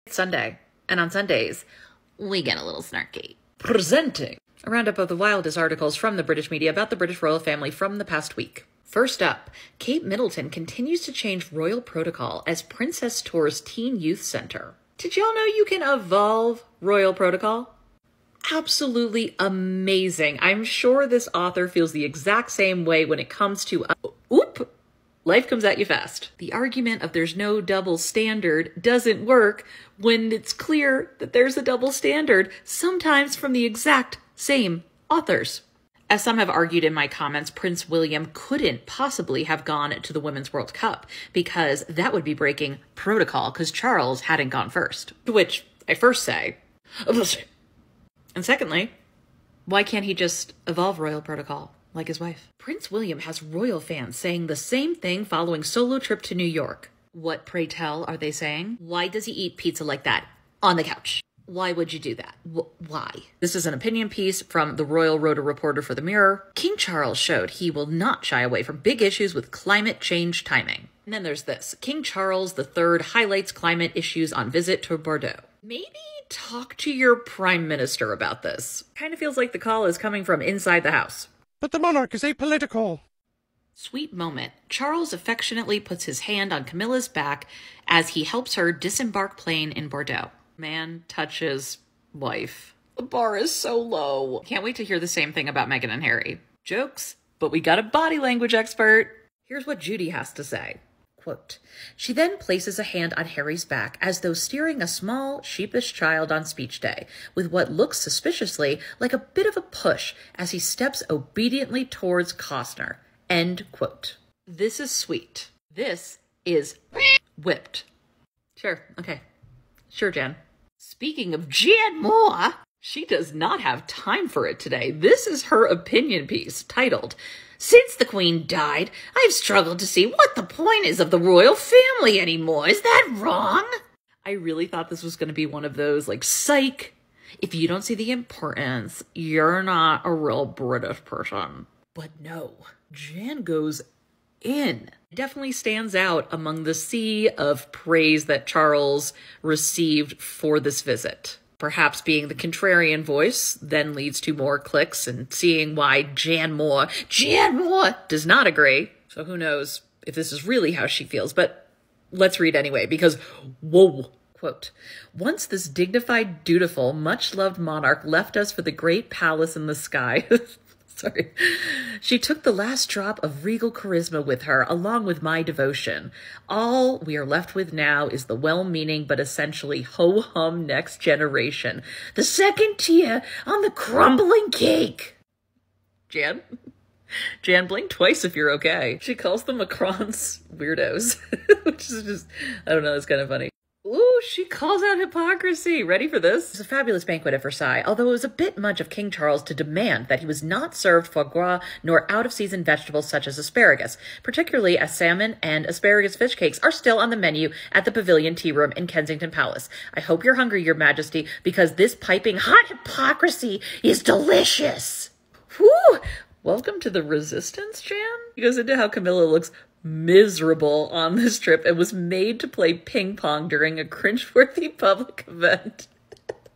It's Sunday, and on Sundays, we get a little snarky. Presenting a roundup of the wildest articles from the British media about the British royal family from the past week. First up, Kate Middleton continues to change royal protocol as Princess tours Teen Youth Center. Did y'all know you can evolve royal protocol? Absolutely amazing. I'm sure this author feels the exact same way when it comes to life comes at you fast. The argument of there's no double standard doesn't work when it's clear that there's a double standard, sometimes from the exact same authors. As some have argued in my comments, Prince William couldn't possibly have gone to the Women's World Cup because that would be breaking protocol because Charles hadn't gone first. To which I first say, and secondly, why can't he just evolve royal protocol like his wife? Prince William has royal fans saying the same thing following solo trip to New York. What, pray tell, are they saying? Why does he eat pizza like that on the couch? Why would you do that? Why? This is an opinion piece from the Royal Rota reporter for The Mirror. King Charles showed he will not shy away from big issues with climate change timing. And then there's this. King Charles III highlights climate issues on visit to Bordeaux. Maybe talk to your prime minister about this. Kind of feels like the call is coming from inside the house. But the monarch is apolitical. Sweet moment. Charles affectionately puts his hand on Camilla's back as he helps her disembark plane in Bordeaux. Man touches wife. The bar is so low. Can't wait to hear the same thing about Meghan and Harry. Jokes, but we got a body language expert. Here's what Judy has to say. Quote, she then places a hand on Harry's back as though steering a small, sheepish child on speech day, with what looks suspiciously like a bit of a push as he steps obediently towards Costner. End quote. This is sweet. This is whipped. Sure, okay. Sure, Jan. Speaking of Jan Moore, she does not have time for it today. This is her opinion piece titled, Since the Queen died, I've struggled to see what the point is of the royal family anymore. Is that wrong? I really thought this was going to be one of those, like, psych. If you don't see the importance, you're not a real British person. But no, Jan goes in. It definitely stands out among the sea of praise that Charles received for this visit. Perhaps being the contrarian voice then leads to more clicks and seeing why Jan Moore does not agree. So who knows if this is really how she feels, but let's read anyway, because whoa. Quote, once this dignified, dutiful, much-loved monarch left us for the great palace in the sky. Sorry. She took the last drop of regal charisma with her, along with my devotion. All we are left with now is the well-meaning but essentially ho-hum next generation. The second tier on the crumbling cake. Jan, blink twice if you're okay. She calls the Macrons weirdos, which is just, I don't know, it's kind of funny. Ooh, she calls out hypocrisy. Ready for this? It was a fabulous banquet at Versailles, although it was a bit much of King Charles to demand that he was not served foie gras nor out-of-season vegetables such as asparagus, particularly as salmon and asparagus fish cakes are still on the menu at the Pavilion Tea Room in Kensington Palace. I hope you're hungry, Your Majesty, because this piping hot hypocrisy is delicious. Whew! Welcome to the resistance, Jan? He goes into how Camilla looks miserable on this trip and was made to play ping pong during a cringeworthy public event.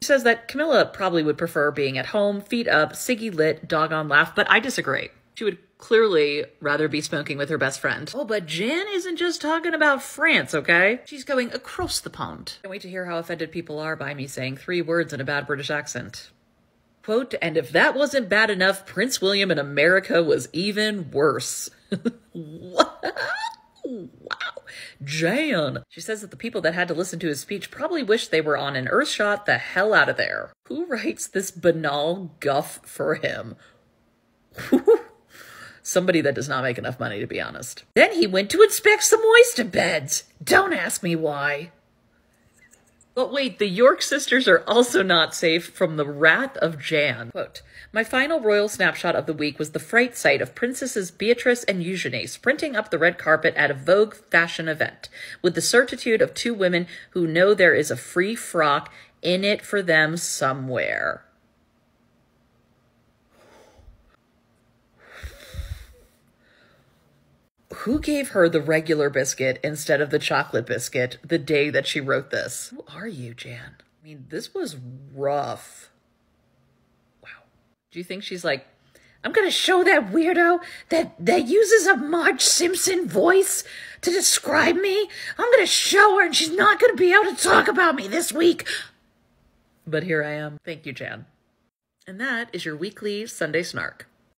She says that Camilla probably would prefer being at home, feet up, ciggy lit, dog on laugh, but I disagree. She would clearly rather be smoking with her best friend. Oh, but Jan isn't just talking about France, okay? She's going across the pond. Can't wait to hear how offended people are by me saying 3 words in a bad British accent. Quote, and if that wasn't bad enough, Prince William in America was even worse. Wow. Jan. She says that the people that had to listen to his speech probably wish they were on an Earthshot the hell out of there. Who writes this banal guff for him? Somebody that does not make enough money, to be honest. Then he went to inspect some oyster beds. Don't ask me why. But wait, the York sisters are also not safe from the wrath of Jan. Quote, my final royal snapshot of the week was the fright sight of Princesses Beatrice and Eugenie sprinting up the red carpet at a Vogue fashion event, with the certitude of 2 women who know there is a free frock in it for them somewhere. Who gave her the regular biscuit instead of the chocolate biscuit the day that she wrote this? Who are you, Jan? I mean, this was rough. Wow. Do you think she's like, I'm going to show that weirdo that uses a Marge Simpson voice to describe me? I'm going to show her and she's not going to be able to talk about me this week. But here I am. Thank you, Jan. And that is your weekly Sunday Snark.